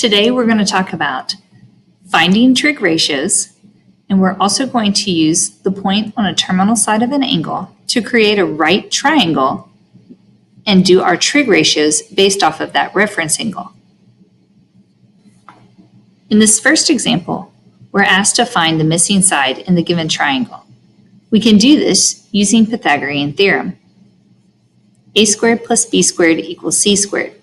Today we're going to talk about finding trig ratios, and we're also going to use the point on a terminal side of an angle to create a right triangle and do our trig ratios based off of that reference angle. In this first example, we're asked to find the missing side in the given triangle. We can do this using Pythagorean theorem. A squared plus b squared equals c squared.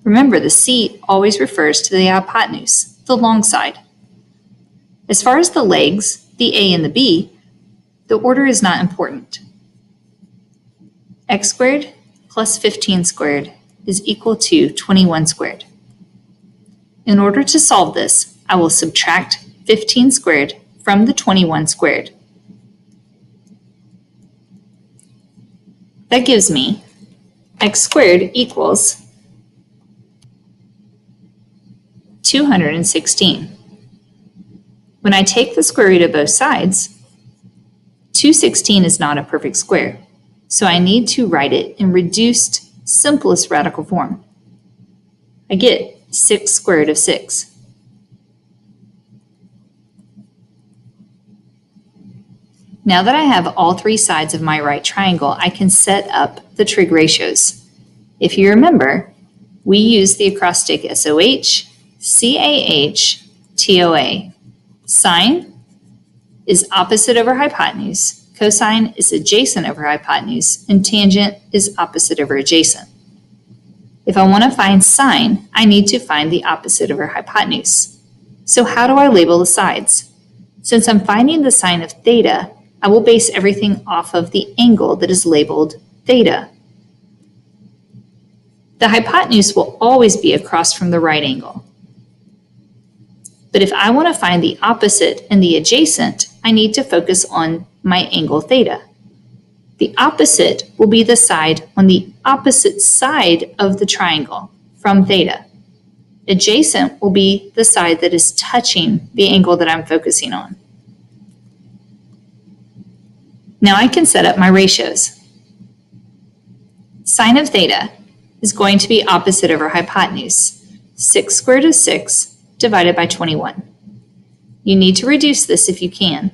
Remember, the c always refers to the hypotenuse, the long side. As far as the legs, the a and the b, the order is not important. X squared plus 15 squared is equal to 21 squared. In order to solve this, I will subtract 15 squared from the 21 squared. That gives me x squared equals 216. When I take the square root of both sides, 216 is not a perfect square, so I need to write it in reduced, simplest radical form. I get 6 square root of 6. Now that I have all three sides of my right triangle, I can set up the trig ratios. If you remember, we use the acrostic SOH, CAH, TOA. Sine is opposite over hypotenuse, cosine is adjacent over hypotenuse, and tangent is opposite over adjacent. If I want to find sine, I need to find the opposite over hypotenuse. So how do I label the sides? Since I'm finding the sine of theta, I will base everything off of the angle that is labeled theta. The hypotenuse will always be across from the right angle. But if I want to find the opposite and the adjacent, I need to focus on my angle theta. The opposite will be the side on the opposite side of the triangle from theta. Adjacent will be the side that is touching the angle that I'm focusing on. Now I can set up my ratios. Sine of theta is going to be opposite over hypotenuse, 6 squared root of 6 divided by 21. You need to reduce this if you can.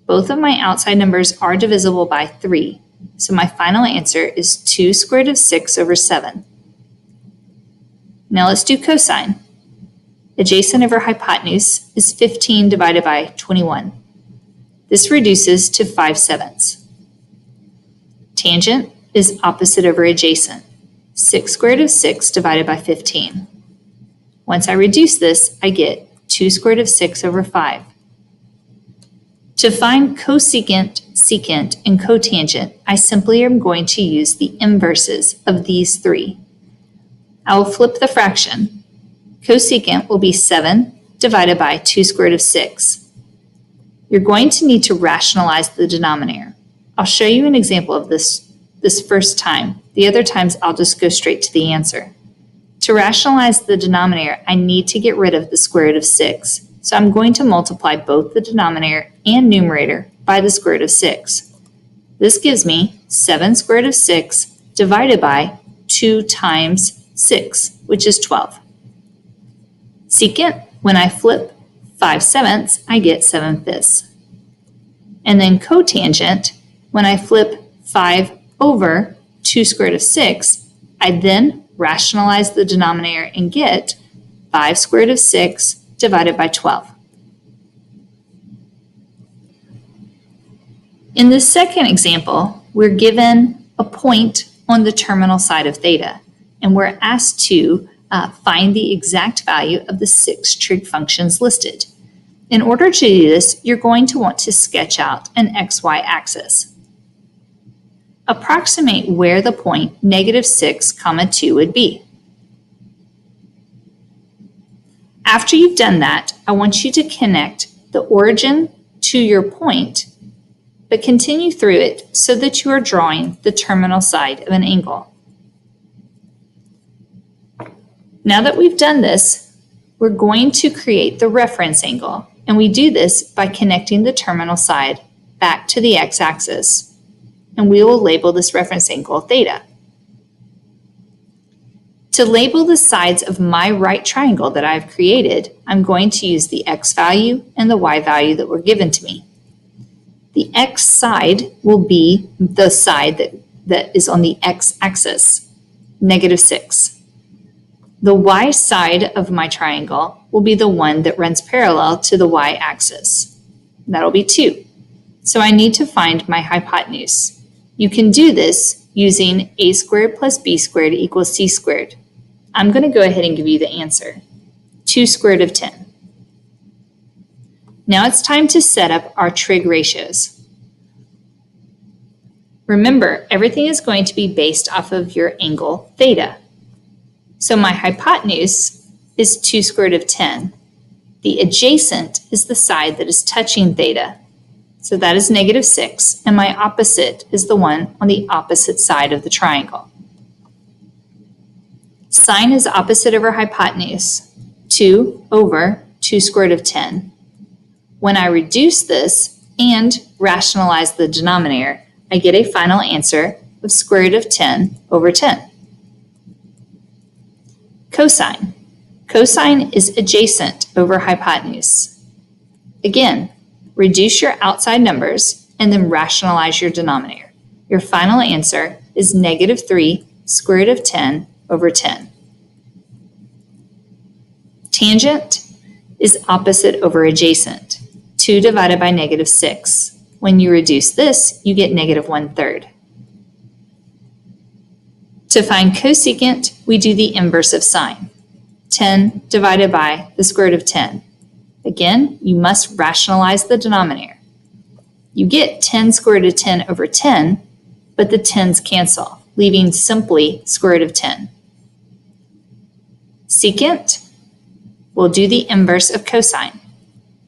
Both of my outside numbers are divisible by 3, so my final answer is 2 squared root of 6 over 7. Now let's do cosine. Adjacent over hypotenuse is 15 divided by 21. This reduces to 5/7. Tangent is opposite over adjacent, 6 squared root of 6 divided by 15. Once I reduce this, I get 2 squared root of 6 over 5. To find cosecant, secant, and cotangent, I simply am going to use the inverses of these three. I will flip the fraction. Cosecant will be 7 divided by 2 squared root of 6. You're going to need to rationalize the denominator. I'll show you an example of this first time. The other times I'll just go straight to the answer. To rationalize the denominator, I need to get rid of the square root of 6. So I'm going to multiply both the denominator and numerator by the square root of 6. This gives me 7 square root of 6 divided by 2 times 6, which is 12. Secant, when I flip 5/7, I get 7/5. And then cotangent, when I flip 5 over 2 square root of 6, I then rationalize the denominator and get 5 square root of 6 divided by 12. In this second example, we're given a point on the terminal side of theta, and we're asked to find the exact value of the 6 trig functions listed. In order to do this, you're going to want to sketch out an xy axis. Approximate where the point -6, 2 would be. After you've done that, I want you to connect the origin to your point, but continue through it so that you are drawing the terminal side of an angle. Now that we've done this, we're going to create the reference angle, and we do this by connecting the terminal side back to the– and we will label this reference angle theta. To To label the sides of my right triangle that I've created, I'm going to use the x value and the y value that were given to me. The x side will be the side that is on the x-axis, -6. The y side of my triangle will be the one that runs parallel to the y-axis. That'll be 2. So I need to find my hypotenuse. You can do this using a squared plus b squared equals c squared. I'm going to go ahead and give you the answer, 2 squared of 10. Now it's time to set up our trig ratios. Remember, everything is going to be based off of your angle theta. So my hypotenuse is 2 squared of 10. The adjacent is the side that is touching theta. So that is -6, and my opposite is the one on the opposite side of the triangle. Sine is opposite over hypotenuse, 2 over 2 squared of 10. When I reduce this and rationalize the denominator, I get a final answer of square root of 10 over 10. Cosine. Cosine is adjacent over hypotenuse. Again, reduce your outside numbers and then rationalize your denominator. Your final answer is -3 square root of 10 over 10. Tangent is opposite over adjacent. 2 divided by -6. When you reduce this, you get -1/3. To find cosecant, we do the inverse of sine. 10 divided by the square root of 10. Again, you must rationalize the denominator. You get 10 square root of 10 over 10, but the 10's cancel, leaving simply square root of 10. Secant, we'll do the inverse of cosine.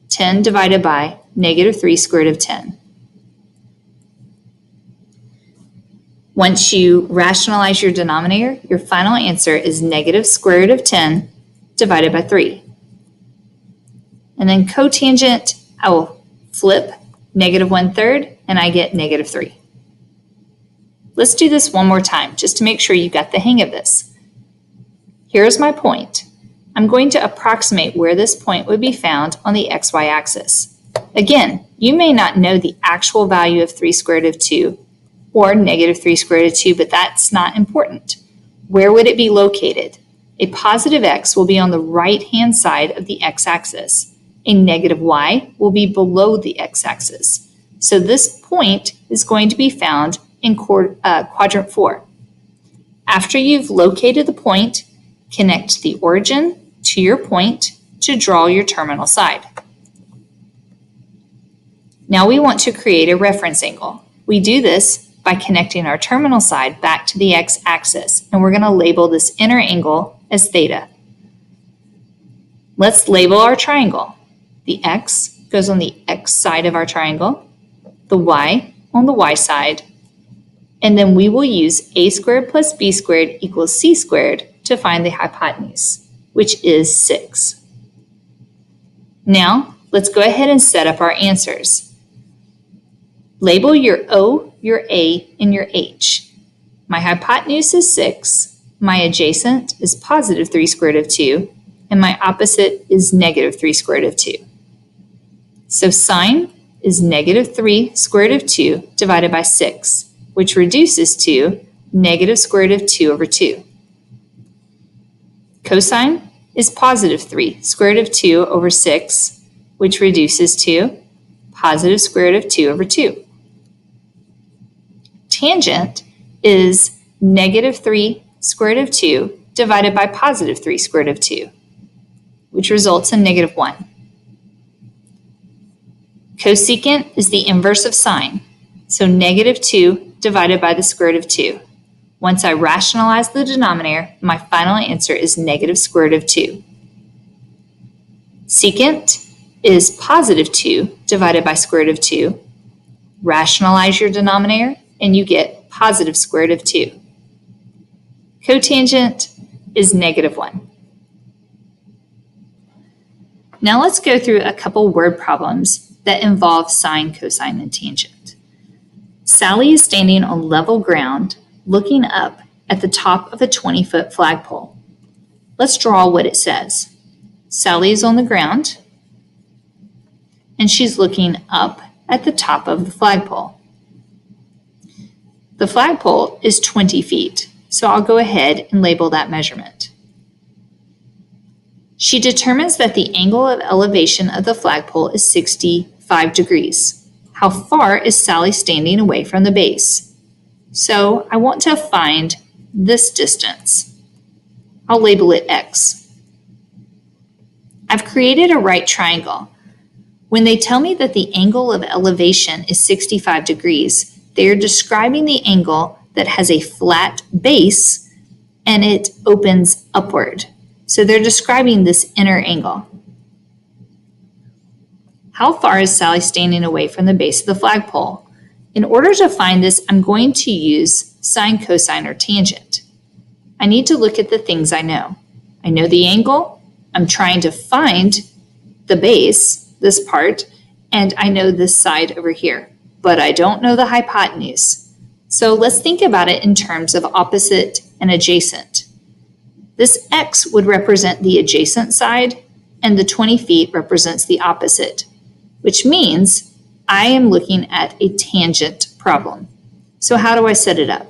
10 divided by -3 square root of 10. Once you rationalize your denominator, your final answer is negative square root of 10 divided by 3. And then cotangent, I will flip -1/3 and I get -3. Let's do this one more time just to make sure you got the hang of this. Here's my point. I'm going to approximate where this point would be found on the xy axis. Again, you may not know the actual value of 3 square root of 2 or -3 square root of 2, but that's not important. Where would it be located? A positive x will be on the right-hand side of the x-axis. A negative y will be below the x-axis. So this point is going to be found in quadrant 4. After you've located the point, connect the origin to your point to draw your terminal side. Now we want to create a reference angle. We do this by connecting our terminal side back to the x-axis, and we're going to label this inner angle as theta. Let's label our triangle. The x goes on the x side of our triangle, the y on the y side, and then we will use a squared plus b squared equals c squared to find the hypotenuse, which is 6. Now, let's go ahead and set up our answers. Label your O, your A, and your H. My hypotenuse is 6, my adjacent is positive 3 square root of 2, and my opposite is -3 square root of 2. So sine is -3 square root of 2 divided by 6, which reduces to negative square root of 2 over 2. Cosine is positive 3 square root of 2 over 6, which reduces to positive square root of 2 over 2. Tangent is -3 square root of 2 divided by positive 3 square root of 2, which results in -1. Cosecant is the inverse of sine, so -2 divided by the square root of 2. Once I rationalize the denominator, my final answer is negative square root of 2. Secant is positive 2 divided by square root of 2. Rationalize your denominator, and you get positive square root of 2. Cotangent is -1. Now let's go through a couple word problems that involve sine, cosine, and tangent. Sally is standing on level ground looking up at the top of a 20-foot flagpole. Let's draw what it says. Sally is on the ground, and she's looking up at the top of the flagpole. The flagpole is 20 feet, so I'll go ahead and label that measurement. She determines that the angle of elevation of the flagpole is 65 degrees. How far is Sally standing away from the base? So I want to find this distance. I'll label it X. I've created a right triangle. When they tell me that the angle of elevation is 65 degrees, they are describing the angle that has a flat base and it opens upward. So they're describing this inner angle. How far is Sally standing away from the base of the flagpole? In order to find this, I'm going to use sine, cosine, or tangent. I need to look at the things I know. I know the angle, I'm trying to find the base, this part, and I know this side over here, but I don't know the hypotenuse. So let's think about it in terms of opposite and adjacent. This X would represent the adjacent side, and the 20 feet represents the opposite, which means I am looking at a tangent problem. So how do I set it up?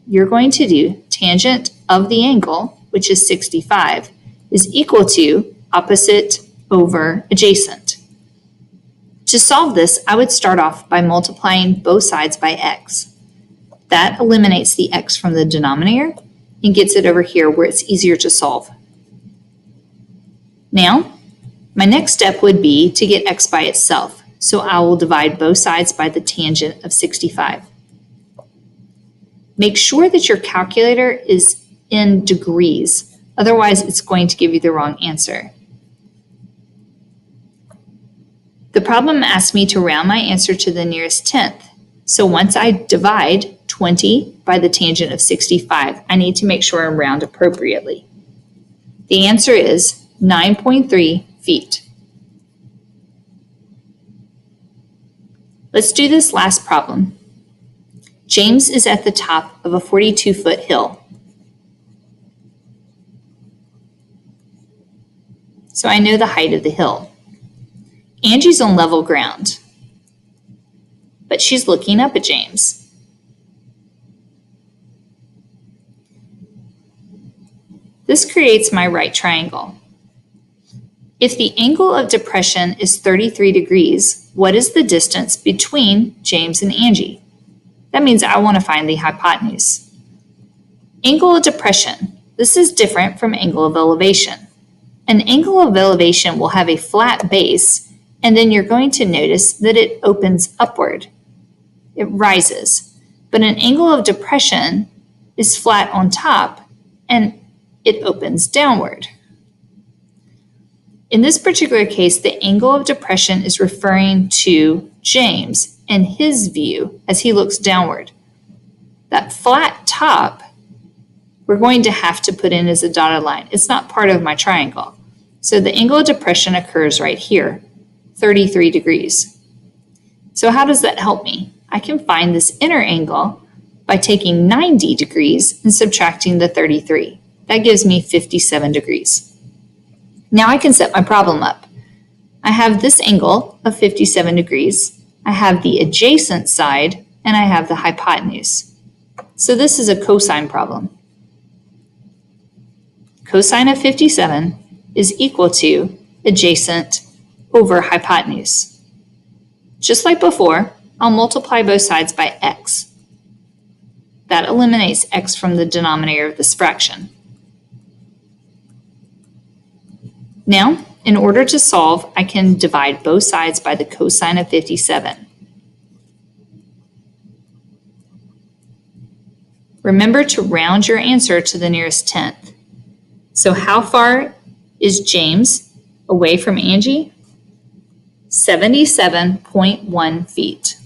You're going to do tangent of the angle, which is 65, is equal to opposite over adjacent. To solve this, I would start off by multiplying both sides by X. That eliminates the X from the denominator and gets it over here where it's easier to solve. Now, my next step would be to get X by itself, so I will divide both sides by the tangent of 65. Make sure that your calculator is in degrees, otherwise it's going to give you the wrong answer. The problem asks me to round my answer to the nearest tenth, so once I divide 20 by the tangent of 65, I need to make sure I round appropriately. The answer is 9.3 feet. Let's do this last problem. James is at the top of a 42-foot hill. So I know the height of the hill. Angie's on level ground, but she's looking up at James. This creates my right triangle. If the angle of depression is 33 degrees, what is the distance between James and Angie? That means I want to find the hypotenuse. Angle of depression. This is different from angle of elevation. An angle of elevation will have a flat base, and then you're going to notice that it opens upward. It rises. But an angle of depression is flat on top, and it opens downward. In this particular case, the angle of depression is referring to James and his view as he looks downward. That flat top, we're going to have to put in as a dotted line. It's not part of my triangle. So the angle of depression occurs right here, 33 degrees. So how does that help me? I can find this inner angle by taking 90 degrees and subtracting the 33. That gives me 57 degrees. Now I can set my problem up. I have this angle of 57 degrees. I have the adjacent side, and I have the hypotenuse. So this is a cosine problem. Cosine of 57 is equal to adjacent over hypotenuse. Just like before, I'll multiply both sides by x. That eliminates x from the denominator of this fraction. Now, in order to solve, I can divide both sides by the cosine of 57. Remember to round your answer to the nearest tenth. So how far is James away from Angie? 77.1 feet.